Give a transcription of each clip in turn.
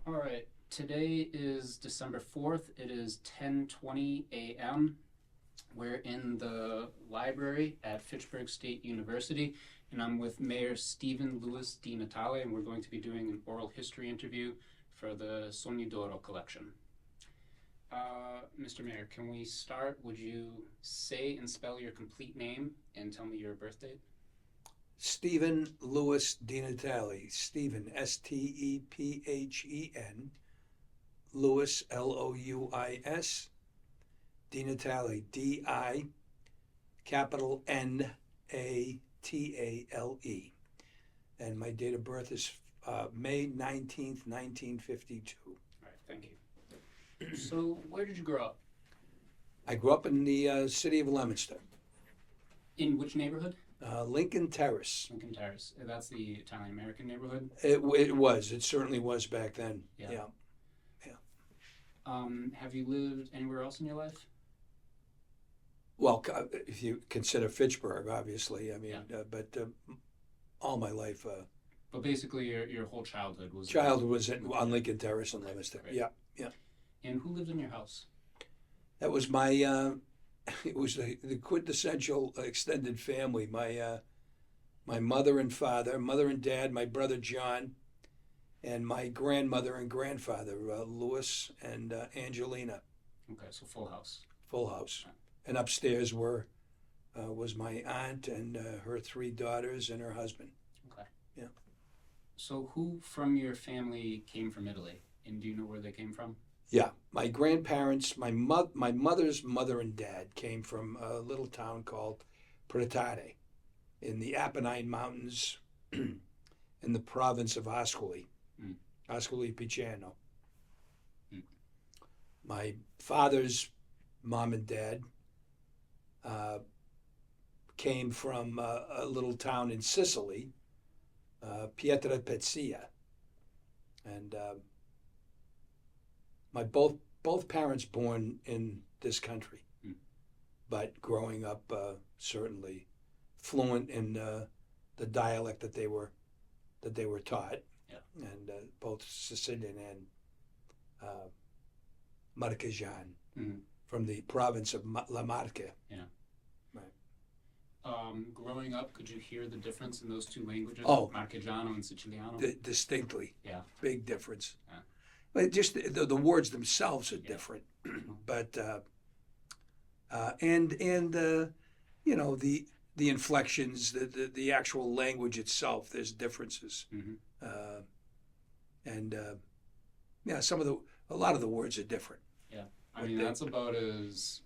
All right. Today is December 4th. It is 10:20 a.m. We're in the library at Fitchburg State University, and I'm with Mayor Stephen DiNatale, and we're going to be doing an oral history interview for the Sogni d'Oro collection. Mr. Mayor, can we start? Would you say and spell your complete name and tell me your birth date? Stephen Louis DiNatale. Stephen, Stephen. Louis, Louis. DiNatale, DI, capital Natale. And my date of birth is May 19th, 1952. All right, thank you. So, where did you grow up? I grew up in the city of Leominster, In which neighborhood? Lincoln Terrace. Lincoln Terrace. That's the Italian American neighborhood. It certainly was back then. Yeah. Yeah. Have you lived anywhere else in your life? Well, if you consider Fitchburg, obviously, I mean, Yeah. but all my life, But basically, your whole childhood was. childhood was on Lincoln Terrace in Leominster. Right. Yeah, yeah. And who lived in your house? That was my. It was the quintessential extended family. My mother and father, mother and dad, my brother John, and my grandmother and grandfather, Louis and Angelina. Okay, so full house. Full house. Right. And upstairs was my aunt and her three daughters and her husband. Okay. Yeah. So who from your family came from Italy? And do you know where they came from? Yeah, my grandparents, my mother's mother and dad came from a little town called Pretare in the Apennine Mountains in the province of Ascoli, Ascoli Piceno. Mm. My father's mom and dad came from a little town in Sicily, Pietrapezzia, and my both parents born in this country, but growing up certainly fluent in the dialect that they were taught, and both Sicilian and Marchegian from the province of La Marche. Yeah. Right. Growing up, could you hear the difference in those two languages, Oh. Marchigiano and Siciliano? Distinctly, Yeah. big difference. Yeah. But just the words themselves are different, but and you know the inflections, the actual language itself. There's differences, and yeah, a lot of the words are different. Yeah, I mean that's about as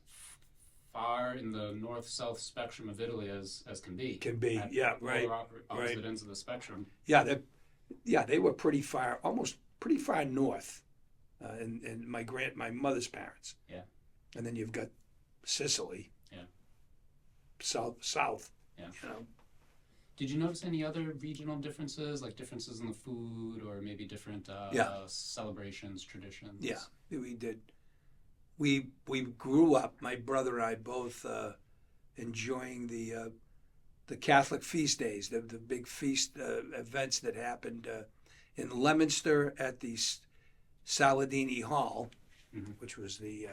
far in the north-south spectrum of Italy as can be. Can be, At yeah, right, opposite ends of the spectrum. Yeah, they were pretty far, almost pretty far north, and my mother's parents. Yeah. And then you've got Sicily. Yeah. South. Yeah. You know. Did you notice any other regional differences, like differences in the food, or maybe different celebrations, traditions? Yeah, we did. We grew up, my brother and I both, enjoying the Catholic feast days, the big feast events that happened in Leominster at the Saladini Hall, which was the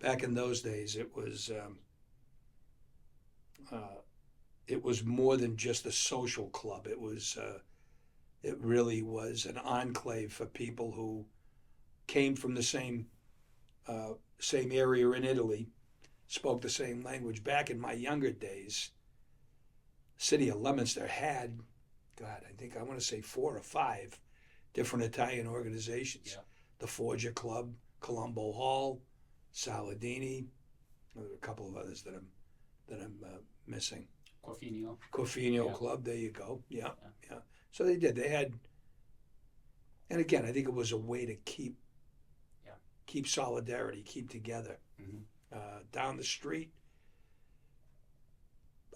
back in those days. It was more than just a social club. It really was an enclave for people who came from the same area in Italy, spoke the same language. Back in my younger days, the city of Leominster had, God, I want to say 4 or 5 different Italian organizations. Yeah. The Forger Club, Colombo Hall, Saladini. There were a couple of others that I'm missing. Corfinio Club. There you go. Yeah. So they did. They had, and again, I think it was a way to keep solidarity, keep together. Down the street,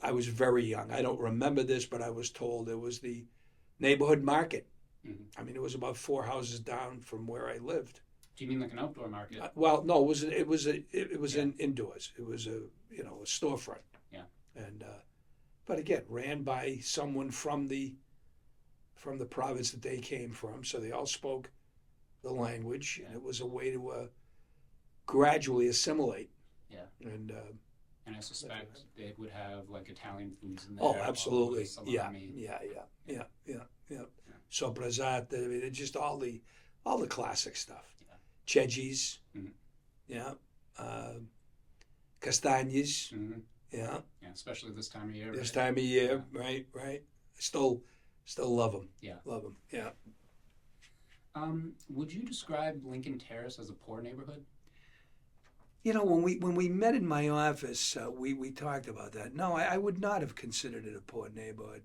I was very young. I don't remember this, but I was told it was the neighborhood market. I mean, it was about 4 houses down from where I lived. Do you mean like an outdoor market? Well, no, it was indoors. It was a storefront. Yeah. And but again, ran by someone from the province that they came from, so they all spoke the language, Yeah. and it was a way to gradually assimilate. Yeah. And And I suspect they would have like Italian foods in there. oh, absolutely, yeah, salami. yeah. Soprasate, I mean, it's just all the classic stuff. Yeah. Cheggies, Mhm. yeah. Castagnes, Mm-hmm. yeah. Yeah, especially this time of year. This right? time of year, right. Still love them. Yeah. Love them. Yeah. Would you describe Lincoln Terrace as a poor neighborhood? You know, when we met in my office, we talked about that. No, I would not have considered it a poor neighborhood.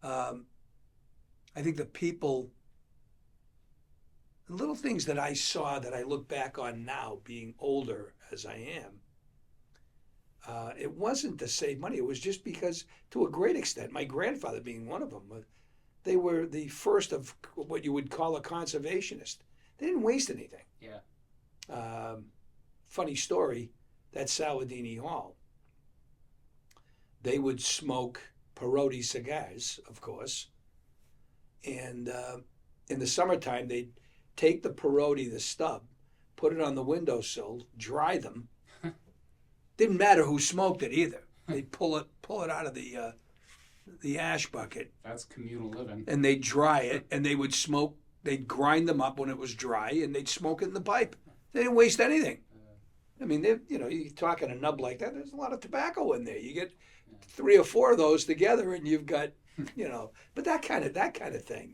I think the people, the little things that I saw that I look back on now, being older as I am, it wasn't to save money. It was just because, to a great extent, my grandfather being one of them, they were the first of what you would call a conservationist. They didn't waste anything. Yeah. Funny story, that Saladini Hall, they would smoke peyote cigars, of course, and in the summertime they'd take the peyote, the stub, put it on the windowsill, dry them. Didn't matter who smoked it either. They'd pull it out of the ash bucket. That's communal living. And they'd dry it, and they would smoke. They'd grind them up when it was dry, and they'd smoke it in the pipe. They didn't waste anything. I mean, you're talking a nub like that. There's a lot of tobacco in there. You get 3 or 4 of those together, and you've got, but that kind of thing,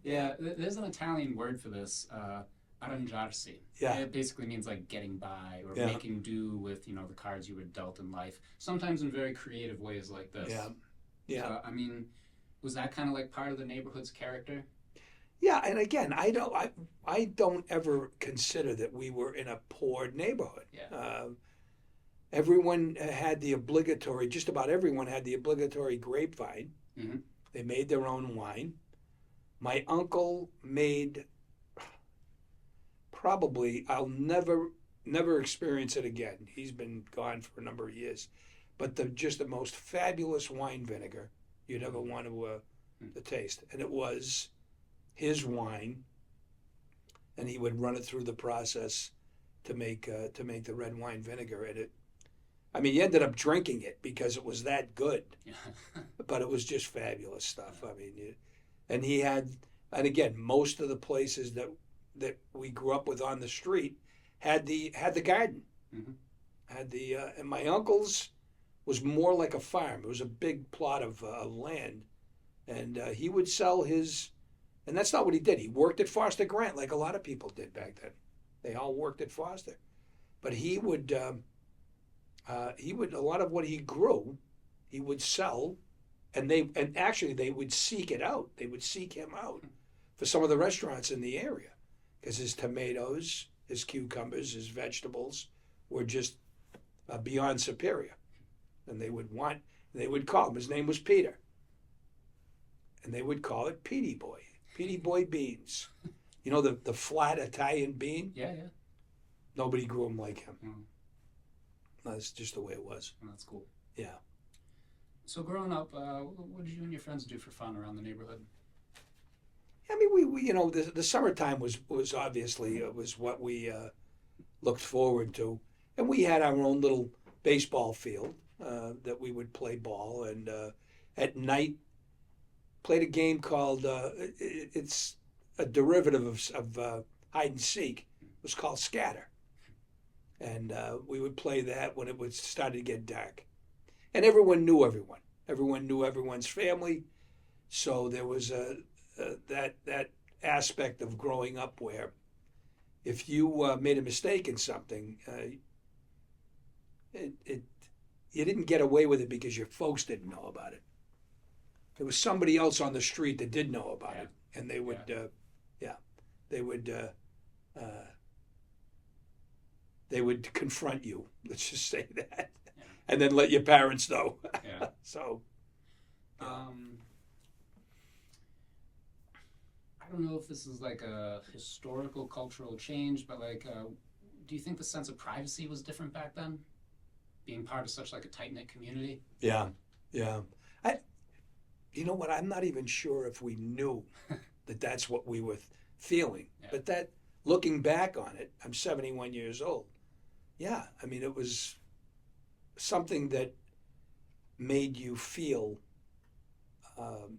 Yeah, there's an Italian word for this, arrangiarsi. Yeah. It basically means like getting by or Yeah. making do with, the cards you were dealt in life. Sometimes in very creative ways like this. Yeah. So, I mean, was that kind of like part of the neighborhood's character? Yeah, and again, I don't ever consider that we were in a poor neighborhood. Yeah. Everyone had the obligatory, just about everyone had the obligatory grapevine. Mm-hmm. They made their own wine. My uncle made, probably, I'll never experience it again. He's been gone for a number of years. But just the most fabulous wine vinegar you'd ever want to taste. And it was his wine, and he would run it through the process to make the red wine vinegar. And he ended up drinking it because it was that good. Yeah. But it was just fabulous stuff. And he had, and again, most of the places that we grew up with on the street had the garden. Mm-hmm. And my uncle's was more like a farm. It was a big plot of land, and he would sell his. And that's not what he did. He worked at Foster Grant like a lot of people did back then. They all worked at Foster. But he would a lot of what he grew, he would sell, and actually they would seek it out. They would seek him out for some of the restaurants in the area because his tomatoes, his cucumbers, his vegetables were just beyond superior. And they would call him. His name was Peter. And they would call it Petey Boy. Petey Boy beans. The flat Italian bean? Yeah. Nobody grew them like him. Mm. That's just the way it was. Well, that's cool. Yeah. So growing up, what did you and your friends do for fun around the neighborhood? We the summertime was obviously was what we looked forward to. And we had our own little baseball field that we would play ball. And at night, played a game called, it's a derivative of hide and seek. It was called scatter. And we would play that when it was started to get dark. And everyone knew everyone. Everyone knew everyone's family. So there was that aspect of growing up where if you made a mistake in something, you didn't get away with it because your folks didn't know about it. There was somebody else on the street that did know about it, and they would, they would confront you. Let's just say that, and then let your parents know. Yeah. So, I don't know if this is like a historical, cultural change, but do you think the sense of privacy was different back then? Being part of such like a tight-knit community? Yeah. You know what? I'm not even sure if we knew that that's what we were feeling. Yeah. But looking back on it, I'm 71 years old. Yeah, I mean, it was something that made you feel um,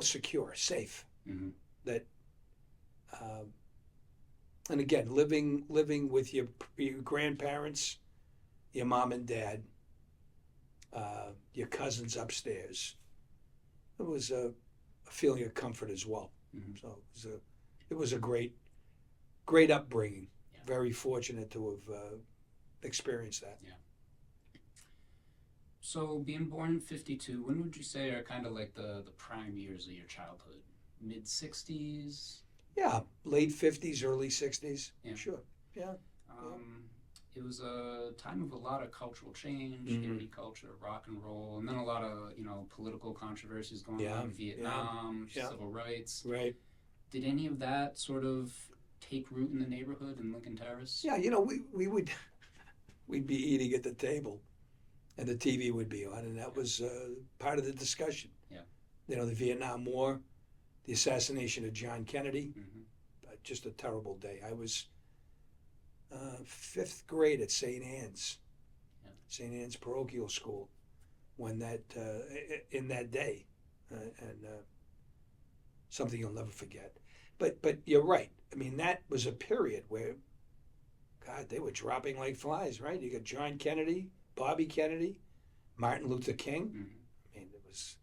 secure, safe. Mm-hmm. That, um, and again, living with your grandparents, your mom and dad, your cousins upstairs. It was a feeling of comfort as well. Mm-hmm. So it was a great upbringing. Yeah. Very fortunate to have experienced that. Yeah. So being born in 52, when would you say are kind of like the prime years of your childhood? Mid 60s? Yeah, late 50s, early 60s. Yeah. Sure. Yeah. It was a time of a lot of cultural change, hippie culture, rock and roll, and then a lot of, political controversies going on, Vietnam, civil rights. Right. Did any of that sort of take root in the neighborhood in Lincoln Terrace? Yeah, we'd be eating at the table, and the TV would be on, and that was part of the discussion. Yeah. The Vietnam War, the assassination of John Kennedy, just a terrible day. I was fifth grade at St. Anne's, St. Anne's Parochial School, when in that day, and something you'll never forget. But you're right. I mean, that was a period where, God, they were dropping like flies, right? You got John Kennedy, Bobby Kennedy, Martin Luther King. I mean, it was.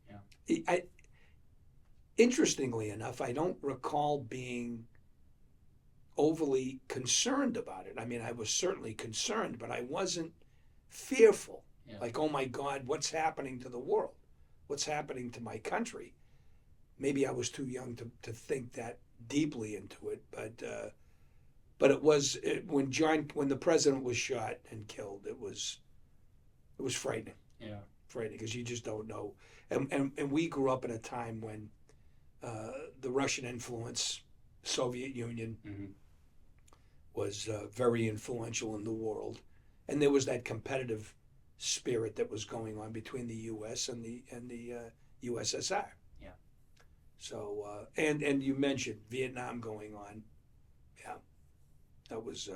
Yeah. Interestingly enough, I don't recall being overly concerned about it. I mean, I was certainly concerned, but I wasn't fearful. Yeah. Like, oh my God, what's happening to the world? What's happening to my country? Maybe I was too young to think that deeply into it, but it was when the president was shot and killed, it was frightening. Yeah, frightening because you just don't know. And we grew up in a time when the Russian influence, Soviet Union, was very influential in the world, and there was that competitive spirit that was going on between the U.S. and the USSR. Yeah. So and you mentioned Vietnam going on. Yeah, that was.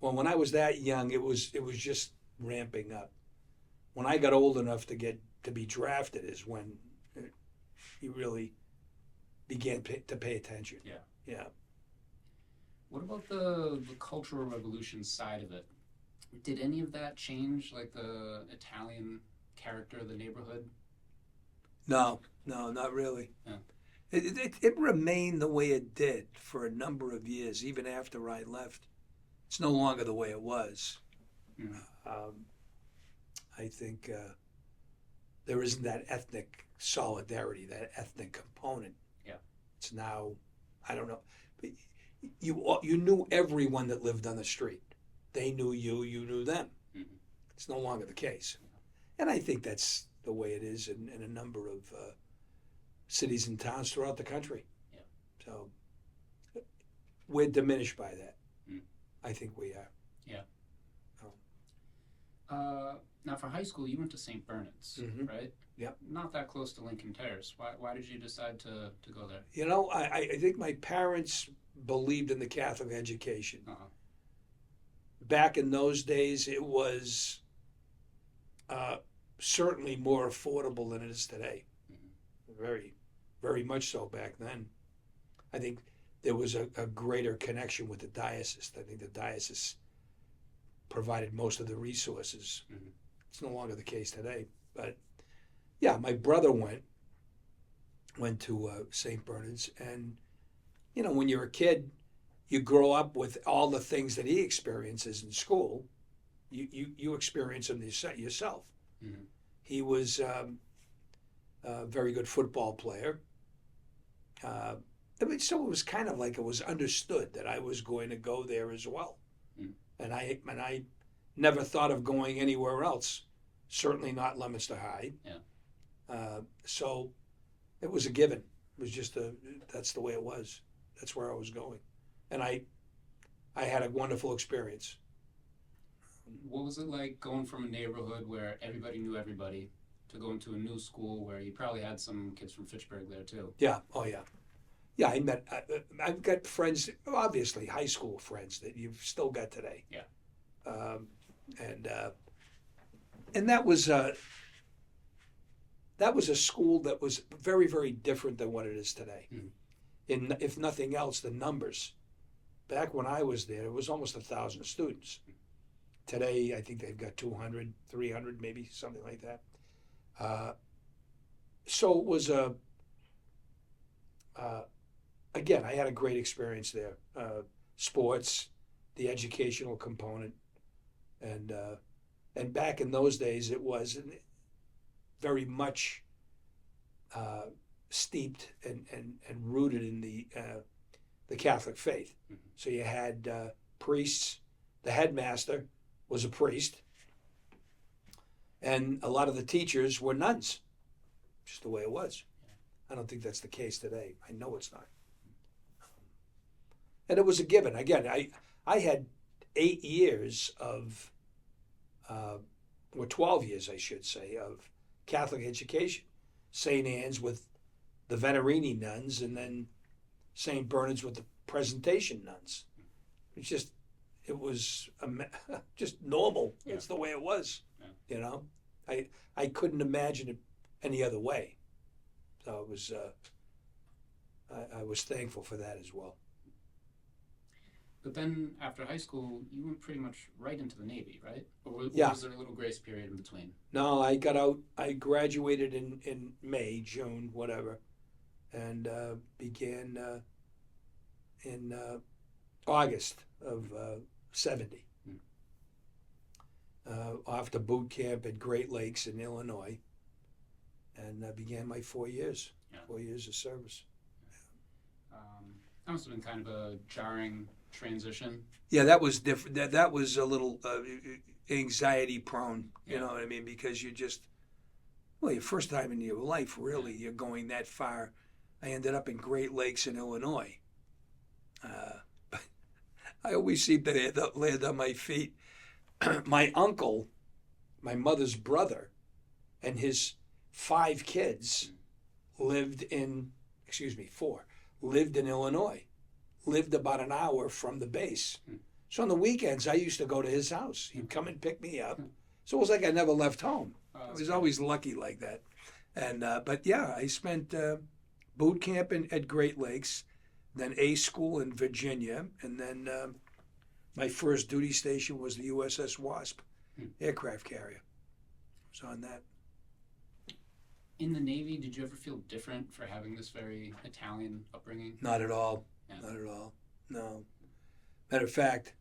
Well, when I was that young, it was just ramping up. When I got old enough to be drafted is when you really began to pay attention. Yeah. Yeah. What about the Cultural Revolution side of it? Did any of that change, like the Italian character of the neighborhood? No, not really. Yeah. It remained the way it did for a number of years, even after I left. It's no longer the way it was. I think there isn't that ethnic solidarity, that ethnic component. Yeah. It's now, I don't know. But you knew everyone that lived on the street. They knew you, you knew them. It's no longer the case. And I think that's the way it is in a number of cities and towns throughout the country. Yeah. So we're diminished by that. I think we are. Yeah. Now, for high school, you went to St. Bernard's, right? Yep. Not that close to Lincoln Terrace. Why did you decide to go there? You know, I think my parents believed in the Catholic education. Back in those days, it was certainly more affordable than it is today. Very, very much so back then. I think there was a greater connection with the diocese. I think the diocese provided most of the resources. It's no longer the case today. But yeah, my brother went to St. Bernard's, and when you're a kid, you grow up with all the things that he experiences in school. You experience them yourself. He was a very good football player. So it was kind of like it was understood that I was going to go there as well. And I never thought of going anywhere else. Certainly not Leominster High. Yeah. So it was a given. It was just that's the way it was. That's where I was going. And I had a wonderful experience. What was it like going from a neighborhood where everybody knew everybody to going to a new school where you probably had some kids from Fitchburg there too? Yeah. Oh, yeah. Yeah, I've got friends, obviously high school friends that you've still got today. Yeah. Um, and that was a school that was very, very different than what it is today. Mhm. If nothing else, the numbers. Back when I was there, it was almost 1,000 students. Today, I think they've got 200, 300, maybe something like that. So it was again, I had a great experience there. Sports, the educational component, and back in those days, it was very much steeped and rooted in the Catholic faith. Mhm. So you had priests. The headmaster was a priest, and a lot of the teachers were nuns. Just the way it was. I don't think that's the case today. I know it's not. And it was a given. Again, I had 8 years of, or 12 years, I should say, of Catholic education. St. Anne's with the Venerini nuns, and then St. Bernard's with the Presentation nuns. It was just normal. Yeah. It's the way it was. Yeah. You know, I couldn't imagine it any other way. So it was. I was thankful for that as well. But then after high school, you went pretty much right into the Navy, right? Or Yeah. was there a little grace period in between? No, I got out. I graduated in May, June, whatever, and began in August of 70. Off to boot camp at Great Lakes in Illinois, and began my 4 years. Yeah. 4 years of service. That must have been kind of a jarring transition. Yeah, that was different. That was a little anxiety prone. You Yeah. know what I mean? Because your first time in your life, really, you're going that far. I ended up in Great Lakes in Illinois. I always seem to land on my feet. My uncle, my mother's brother, and his 5 kids lived in Illinois, lived about an hour from the base. So on the weekends, I used to go to his house. He'd come and pick me up. So it was like I never left home. I was always lucky like that. And but yeah, I spent boot camp at Great Lakes, then A school in Virginia, and then my first duty station was the USS Wasp aircraft carrier. I was on that. In the Navy, did you ever feel different for having this very Italian upbringing? Not at all. Yeah. Not at all. No. Matter of fact,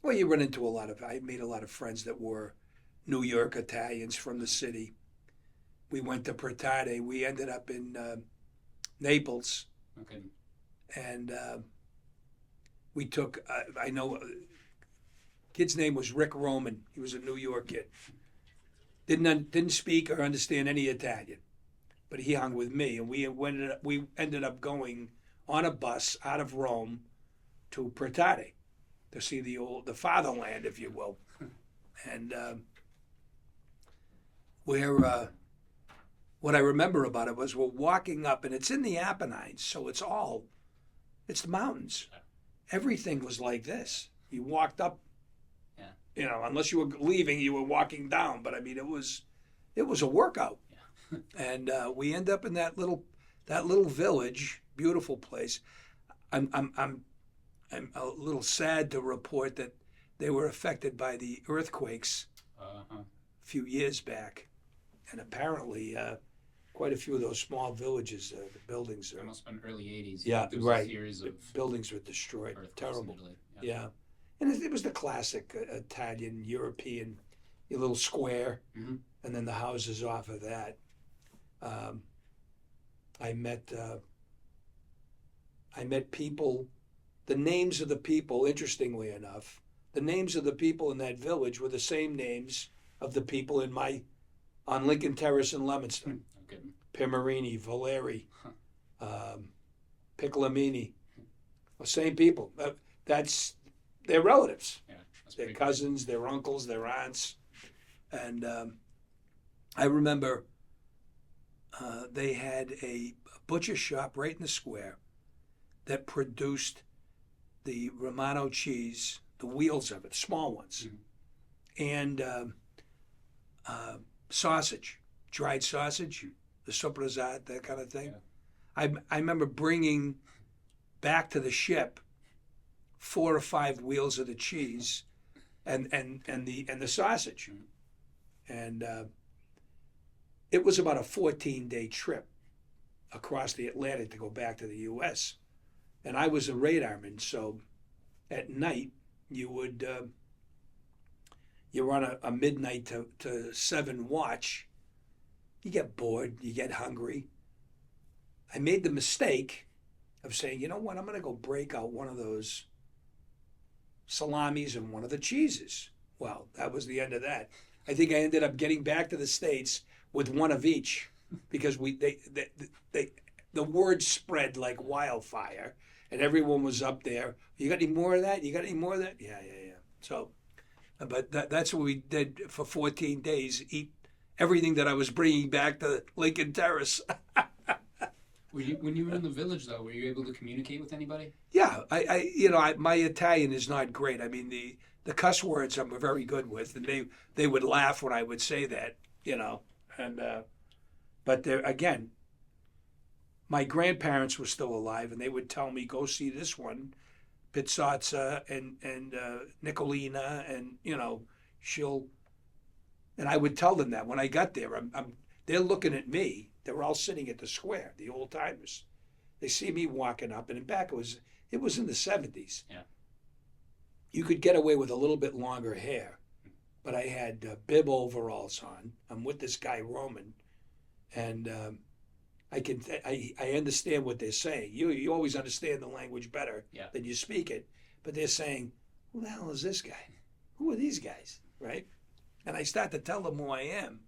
well, you run into I made a lot of friends that were New York Italians from the city. We went to Portate. We ended up in Naples. Okay. And we took, I know, kid's name was Rick Roman. He was a New York kid. Didn't speak or understand any Italian, but he hung with me, and we ended up going on a bus out of Rome to Portate to see the fatherland, if you will, and what I remember about it was we're walking up, and it's in the Apennines, so it's the mountains. Everything was like this. You walked up. You know, unless you were leaving, you were walking down. But I mean, it was a workout. Yeah. And we end up in that little village, beautiful place. I'm a little sad to report that they were affected by the earthquakes a few years back, and apparently quite a few of those small villages, the buildings. It must have been early 80s. Yeah, there was right. A series of buildings were destroyed. earthquakes Terrible. in Italy. Yeah. And it was the classic Italian, European, your little square, Mhm. and then the houses off of that. I met people. The names of the people, interestingly enough, the names of the people in that village were the same names of the people on Lincoln Terrace in Leominster. Okay. Pimarini, Valeri, Piccolomini, the same people. They're relatives. Yeah, that's Their pretty cousins, their uncles, their aunts. And I remember they had a butcher shop right in the square. that produced the Romano cheese, the wheels of it, small ones, and sausage, dried sausage, the soprasat, that kind of thing. Yeah. I remember bringing back to the ship 4 or 5 wheels of the cheese and the sausage, and it was about a 14-day trip across the Atlantic to go back to the U.S. And I was a radarman, so at night you would you run a midnight to 7 watch. You get bored, you get hungry. I made the mistake of saying, you know what, I'm going to go break out one of those salamis and one of the cheeses. Well, that was the end of that. I think I ended up getting back to the States with one of each because the word spread like wildfire, and everyone was up there. You got any more of that? You got any more of that? Yeah. So, but that's what we did for 14 days, eat everything that I was bringing back to Lincoln Terrace. When you were in the village, though, were you able to communicate with anybody? Yeah, my Italian is not great. I mean, the cuss words I'm very good with, and they would laugh when I would say that, and but there again, my grandparents were still alive, and they would tell me, go see this one, Pizzazza and Nicolina, and she'll, and I would tell them that when I got there, they're looking at me. They were all sitting at the square, the old timers. They see me walking up, and it was in the 70s. Yeah. You could get away with a little bit longer hair, but I had bib overalls on. I'm with this guy Roman, and I understand what they're saying. You always understand the language better than you speak it, but they're saying, "Who the hell is this guy? Who are these guys?" Right? And I start to tell them who I am,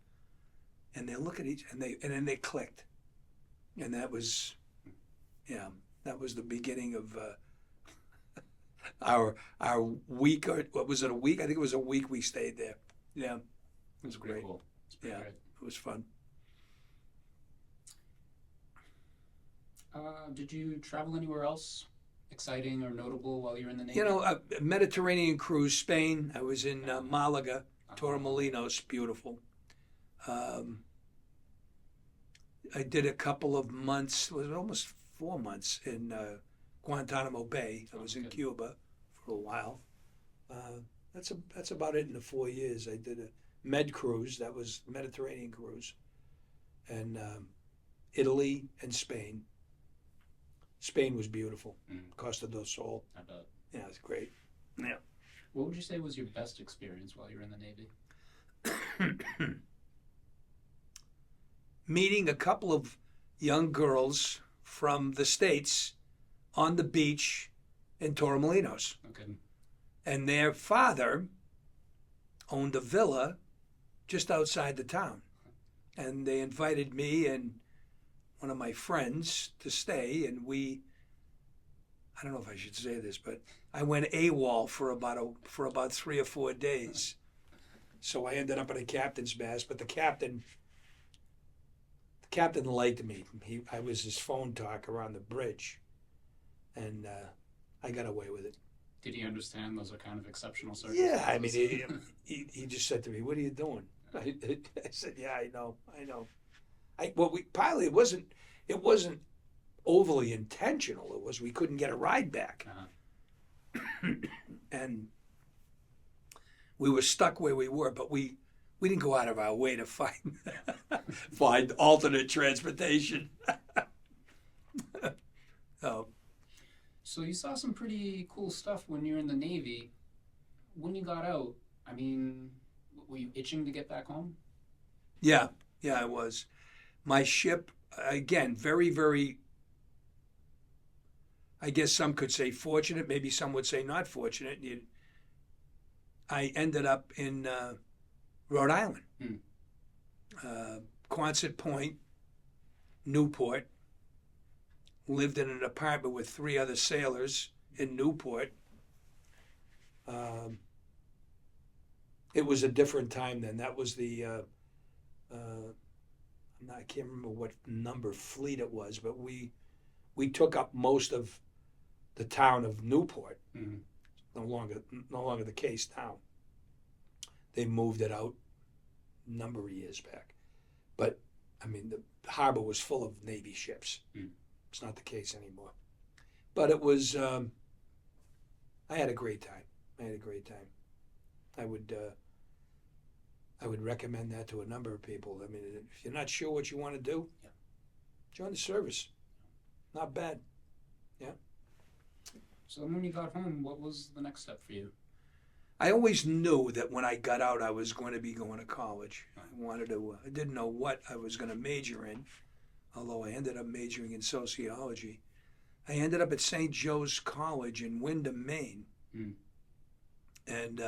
and they look at each, and then they clicked, and that was the beginning of our week, or what was it, a week? I think it was a week we stayed there. Yeah, it was great. Cool. Yeah, great. It was fun. Did you travel anywhere else exciting or notable while you were in the Navy? A Mediterranean cruise, Spain. I was in Malaga, Torremolinos, beautiful. I did a couple of months, it was almost 4 months in Guantanamo Bay. I was in Cuba for a while. That's about it in the 4 years. I did a Med cruise, that was Mediterranean cruise, and Italy and Spain. Spain was beautiful. Costa del Sol. I bet. Yeah, it's great. Yeah. What would you say was your best experience while you were in the Navy? Meeting a couple of young girls from the States on the beach in Torremolinos. Okay. And their father owned a villa just outside the town. And they invited me and one of my friends to stay, and I don't know if I should say this, but I went AWOL for about 3 or 4 days. So I ended up in a captain's mast, but the captain liked me. I was his phone talker on the bridge, and I got away with it. Did he understand those are kind of exceptional circumstances? Yeah, I mean, he just said to me, "What are you doing?" I said, "Yeah, I know." It wasn't overly intentional. It was we couldn't get a ride back, and we were stuck where we were. But we didn't go out of our way to find alternate transportation. So you saw some pretty cool stuff when you were in the Navy. When you got out, I mean, were you itching to get back home? Yeah, I was. My ship, again, very, very, I guess some could say fortunate, maybe some would say not fortunate. I ended up in Rhode Island, Quonset Point, Newport. Lived in an apartment with 3 other sailors in Newport. It was a different time then. That was the, I can't remember what number fleet it was, but we took up most of the town of Newport. Mm-hmm. No longer the case now. They moved it out a number of years back. But, I mean, the harbor was full of Navy ships. Mm. It's not the case anymore. But it was, I had a great time. I would recommend that to a number of people. I mean, if you're not sure what you want to do, yeah, join the service. Not bad. Yeah. So then when you got home, what was the next step for you? I always knew that when I got out, I was going to be going to college. I didn't know what I was going to major in, although I ended up majoring in sociology. I ended up at St. Joe's College in Windham, Maine, and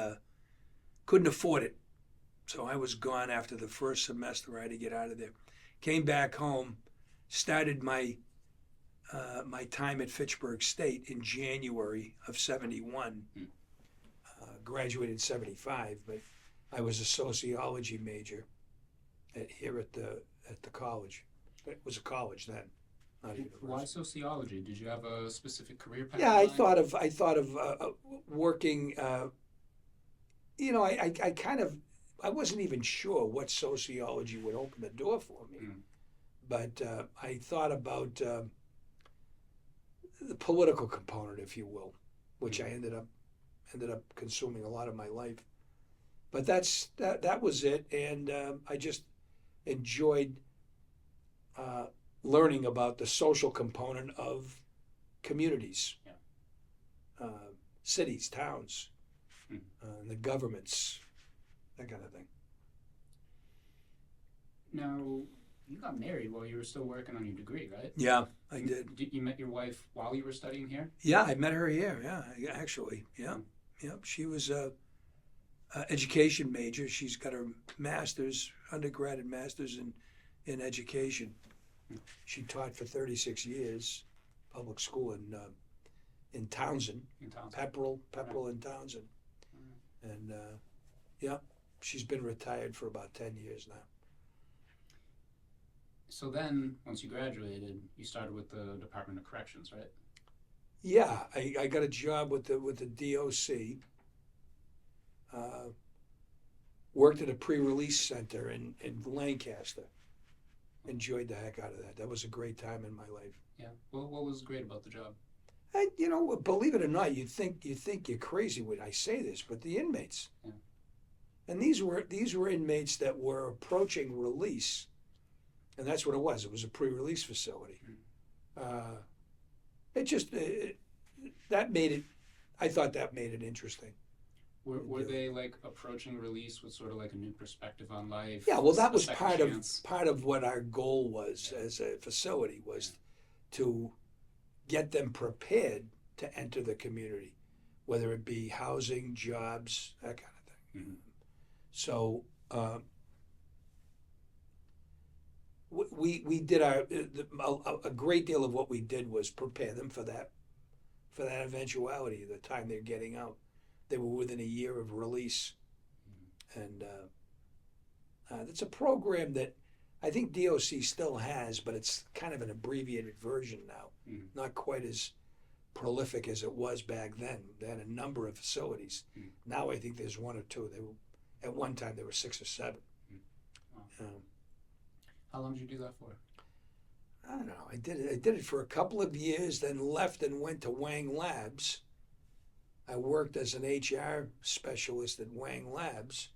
couldn't afford it. So I was gone after the first semester. I had to get out of there. Came back home, started my time at Fitchburg State in January of '71. Graduated in '75, but I was a sociology major here at the college. It was a college then, not a university. Why sociology? Did you have a specific career path? Yeah, I thought of working. I wasn't even sure what sociology would open the door for me, but I thought about the political component, if you will, which I ended up consuming a lot of my life. But that was it, and I just enjoyed learning about the social component of communities, cities, towns, the governments, that kind of thing. Now, you got married while you were still working on your degree, right? Yeah, I did. You met your wife while you were studying here? Yeah, I met her here. Yeah, actually, yeah. She was a education major. She's got her master's, undergraduate master's in education. She taught for 36 years, public school in Townsend, Pepperell and Townsend, and she's been retired for about 10 years now. So then, once you graduated, you started with the Department of Corrections, right? Yeah, I got a job with the DOC. Worked at a pre-release center in Lancaster. Enjoyed the heck out of that. That was a great time in my life. Yeah. Well, what was great about the job? And believe it or not, you think you're crazy when I say this, but the inmates. Yeah. And these were inmates that were approaching release, and that's what it was. It was a pre-release facility. That made it. I thought that made it interesting. Were they like approaching release with sort of like a new perspective on life? Yeah, well, that was part of what our goal was as a facility was to get them prepared to enter the community, whether it be housing, jobs, that kind of thing. Mm-hmm. So we did a great deal of what we did was prepare them for that eventuality, the time they're getting out. They were within a year of release, and it's a program that I think DOC still has, but it's kind of an abbreviated version now, not quite as prolific as it was back then. They had a number of facilities. Now I think there's one or two. At one time there were 6 or 7. Wow. How long did you do that for? I don't know. I did it for a couple of years, then left and went to Wang Labs. I worked as an HR specialist at Wang Labs,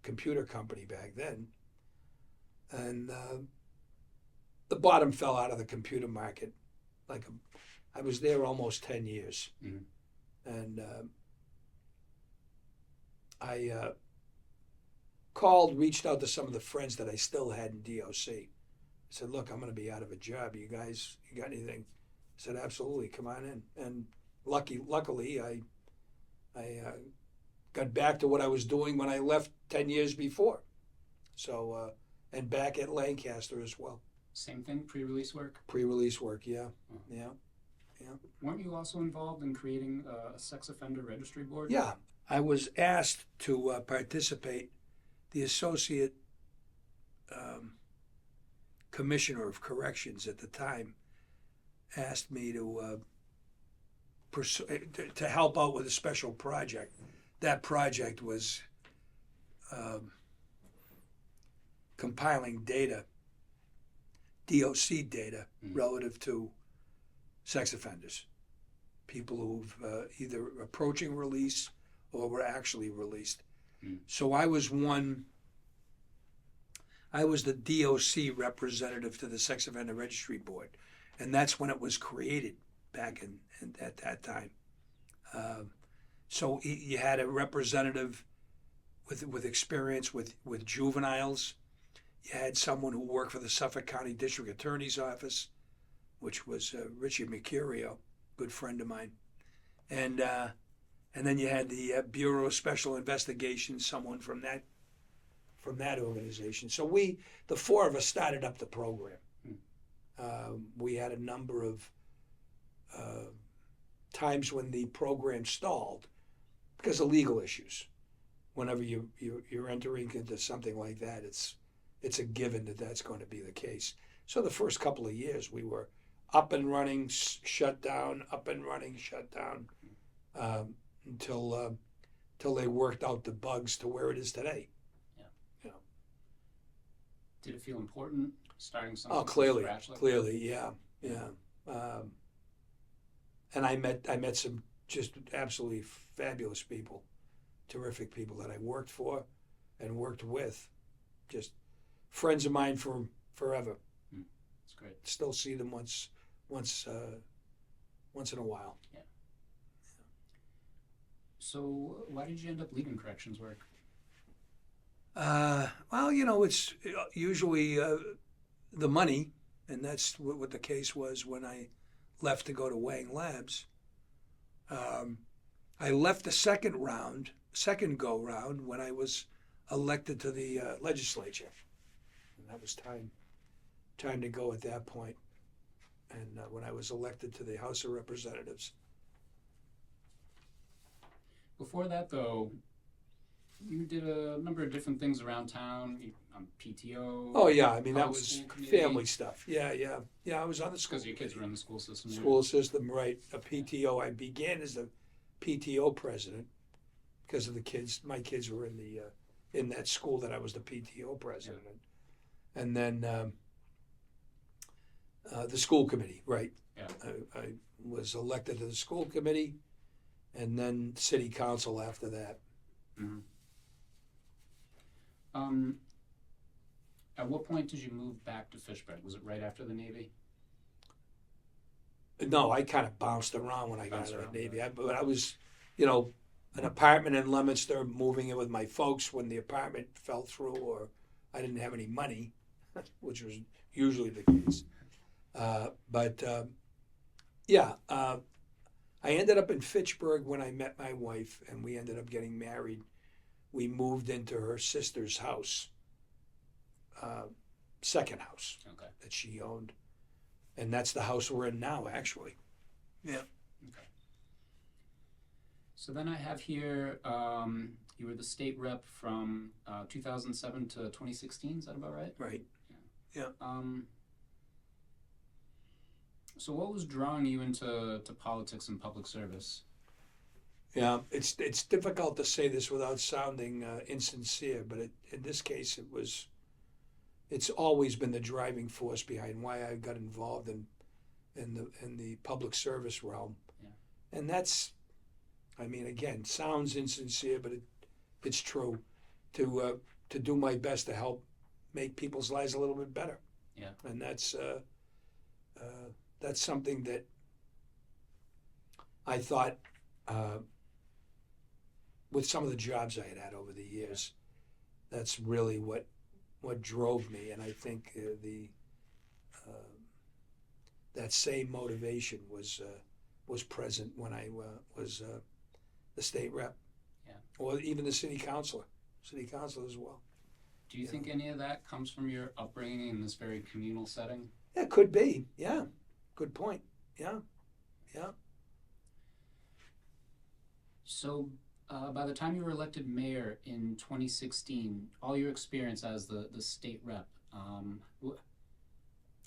computer company back then, and the bottom fell out of the computer market. I was there almost 10 years, and I reached out to some of the friends that I still had in DOC. I said, "Look, I'm going to be out of a job. You guys, you got anything?" I said, "Absolutely, come on in." And luckily, I got back to what I was doing when I left 10 years before. So, and back at Lancaster as well. Same thing, pre-release work? Pre-release work, yeah. Oh. Yeah. Weren't you also involved in creating a sex offender registry board? Yeah, I was asked to participate. The associate commissioner of corrections at the time asked me to to help out with a special project. That project was compiling data, DOC data, relative to sex offenders, people who've either approaching release or were actually released. So I was the DOC representative to the Sex Offender Registry Board, and that's when it was created back at that time. So you had a representative with experience with juveniles. You had someone who worked for the Suffolk County District Attorney's Office, which was Richie Mercurio, good friend of mine, and then you had the Bureau of Special Investigations, someone from that organization. So the four of us, started up the program. We had a number of times when the program stalled because of legal issues. Whenever you're entering into something like that, it's a given that that's going to be the case. So the first couple of years we were up and running, shut down, up and running, shut down, until they worked out the bugs to where it is today. Did it feel important starting something from scratch like clearly, yeah. And I met some just absolutely fabulous people, terrific people that I worked for and worked with, just friends of mine from forever. That's great. Still see them once in a while. Yeah. So why did you end up leaving corrections work? Well, it's usually the money, and that's what the case was when I left to go to Wang Labs. I left the second go round when I was elected to the legislature, and that was time to go at that point. And when I was elected to the House of Representatives. Before that, though, you did a number of different things around town. PTO. Oh yeah, I mean that was family stuff. Yeah. I was on the school. Because your kids were in the school system. School system, right? A PTO. I began as the PTO president because of the kids. My kids were in that school that I was the PTO president, and then the school committee. Right. Yeah. I was elected to the school committee, and then city council after that. Mm-hmm. At what point did you move back to Fitchburg? Was it right after the Navy? No, I kind of bounced around when I got out of the Navy. But I was, an apartment in Leominster, moving in with my folks when the apartment fell through or I didn't have any money, which was usually the case. I ended up in Fitchburg when I met my wife, and we ended up getting married. We moved into her sister's house, second house that she owned. And that's the house we're in now, actually. Yeah. Okay. So then I have here, you were the state rep from 2007 to 2016. Is that about right? Right. Yeah. So what was drawing you into politics and public service? Yeah, it's difficult to say this without sounding insincere, but in this case, it's always been the driving force behind why I got involved in the public service realm. Yeah. And that's, again, sounds insincere, but it's true. To do my best to help make people's lives a little bit better. Yeah. And that's something that I thought, with some of the jobs I had over the years, that's really what drove me. And I think that same motivation was present when I was the state rep, or even the city councilor as well. Do you think any of that comes from your upbringing in this very communal setting? It could be. Yeah. Good point. Yeah. So by the time you were elected mayor in 2016, all your experience as the state rep,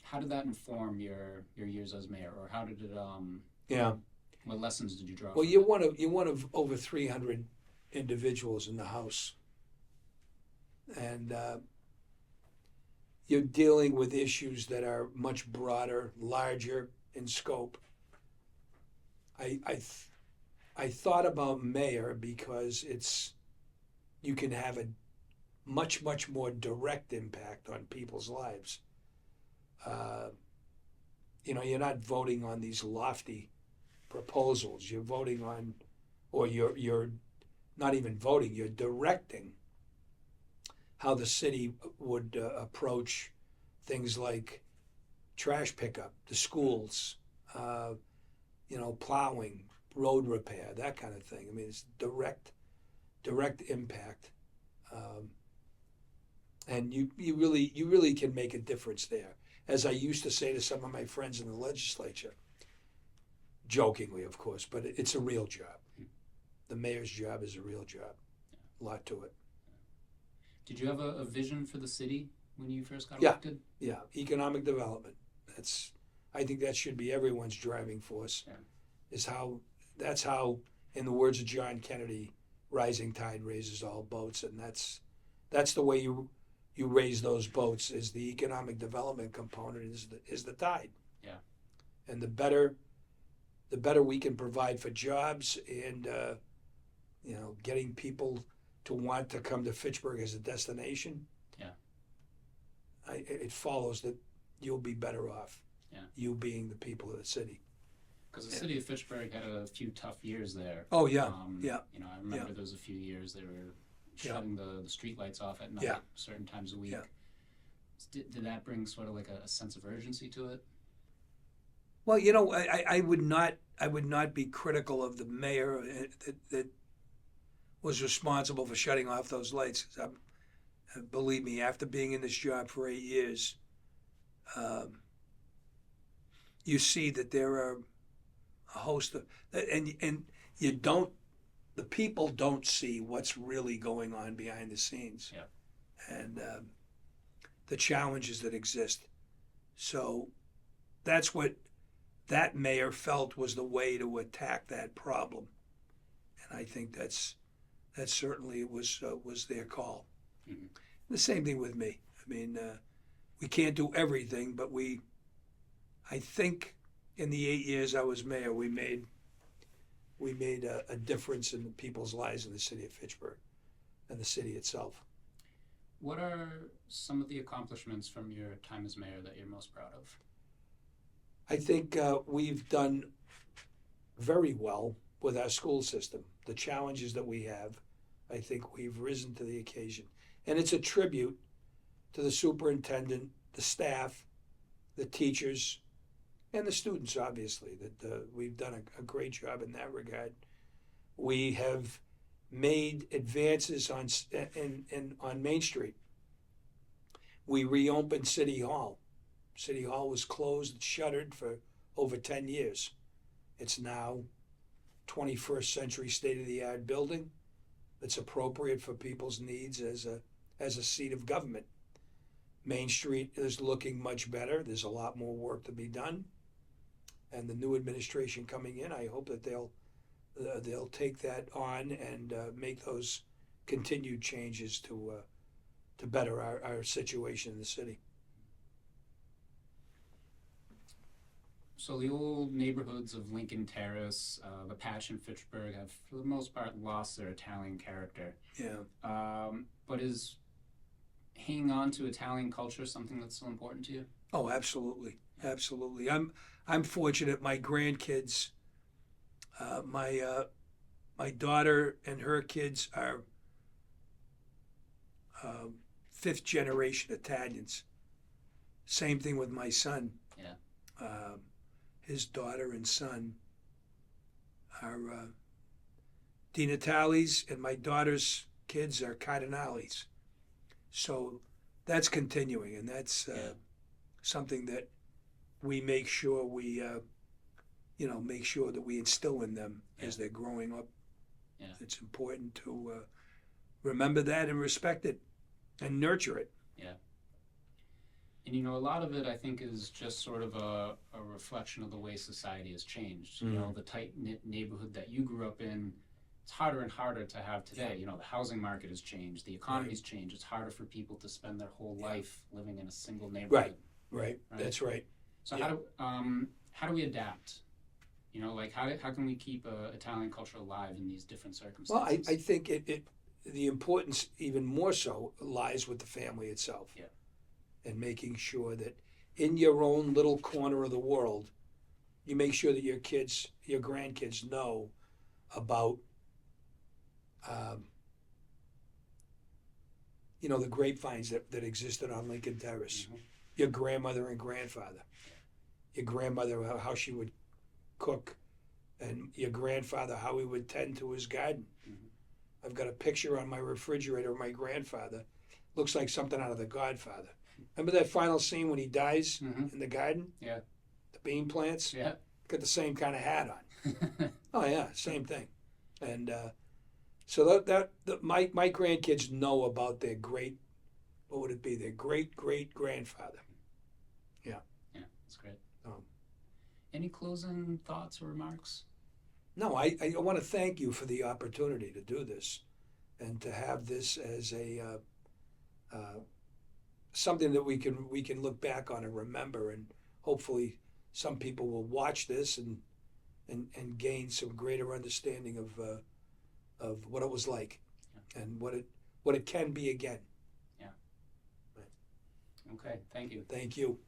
how did that inform your years as mayor, or how did it? Yeah. What lessons did you draw? Well, from you're one of over 300 individuals in the House, and you're dealing with issues that are much broader, larger in scope. I thought about mayor because you can have a much more direct impact on people's lives. You're not voting on these lofty proposals. You're voting on, or you're not even voting. You're directing how the city would approach things like trash pickup, the schools, plowing, road repair, that kind of thing. I mean, it's direct impact, and you really can make a difference there. As I used to say to some of my friends in the legislature, jokingly, of course, but it's a real job. The mayor's job is a real job. A lot to it. Did you have a vision for the city when you first got Yeah. elected? Yeah, economic development. I think that should be everyone's driving force. Yeah. That's how, in the words of John Kennedy, rising tide raises all boats, and that's the way you raise those boats. Is the economic development component is the tide. Yeah. And the better we can provide for jobs and getting people to want to come to Fitchburg as a destination. Yeah. It follows that you'll be better off. Yeah. You being the people of the city. Because the city of Fitchburg had a few tough years there. Oh yeah, yeah. I remember there was a few years they were shutting the street lights off at night, certain times a week. Yeah. Did that bring sort of like a sense of urgency to it? Well, I would not be critical of the mayor that was responsible for shutting off those lights. Believe me, after being in this job for 8 years, you see that there are a host of, and the people don't see what's really going on behind the scenes. Yeah. And the challenges that exist. So that's what that mayor felt was the way to attack that problem, and I think that certainly was their call. Mm-hmm. The same thing with me. I mean, we can't do everything, but I think in the 8 years I was mayor, we made a difference in the people's lives in the city of Fitchburg and the city itself. What are some of the accomplishments from your time as mayor that you're most proud of? I think we've done very well with our school system. The challenges that we have, I think we've risen to the occasion. And it's a tribute to the superintendent, the staff, the teachers, and the students, obviously, that we've done a great job in that regard. We have made advances on Main Street. We reopened City Hall. City Hall was closed, shuttered for over 10 years. It's now 21st century state-of-the-art building that's appropriate for people's needs as a seat of government. Main Street is looking much better. There's a lot more work to be done. And the new administration coming in, I hope that they'll take that on and make those continued changes to better our situation in the city. So the old neighborhoods of Lincoln Terrace, the Patch and Fitchburg have, for the most part, lost their Italian character. Yeah. But is hanging on to Italian culture something that's still important to you? Oh, absolutely, absolutely. I'm fortunate. My grandkids, my daughter and her kids are fifth generation Italians. Same thing with my son. Yeah. His daughter and son are DiNatales, and my daughter's kids are Cardinales. So that's continuing, and that's something that we make sure we make sure that we instill in them as they're growing up. Yeah. It's important to remember that and respect it and nurture it. Yeah. And you know, a lot of it I think is just sort of a reflection of the way society has changed. You know, the tight knit neighborhood that you grew up in, it's harder and harder to have today. You know, the housing market has changed, the economy's changed. It's harder for people to spend their whole life living in a single neighborhood. Right. That's right. So how do we adapt? You know, like how can we keep Italian culture alive in these different circumstances? Well, I think the importance even more so lies with the family itself. Yeah. And making sure that in your own little corner of the world, you make sure that your kids, your grandkids know about, you know, the grapevines that existed on Lincoln Terrace. Your grandmother and grandfather. Your grandmother, how she would cook, and your grandfather, how he would tend to his garden. I've got a picture on my refrigerator of my grandfather. Looks like something out of The Godfather. Remember that final scene when he dies in the garden? Yeah. The bean plants? Yeah. Got the same kind of hat on. Oh yeah, same thing. And so my grandkids know about their what would it be? Their great grandfather. Yeah. Yeah, that's great. Any closing thoughts or remarks? No, I want to thank you for the opportunity to do this, and to have this as a something that we can look back on and remember, and hopefully some people will watch this and gain some greater understanding of what it was like, and what it can be again. Yeah. Right. Okay. Thank you. Thank you.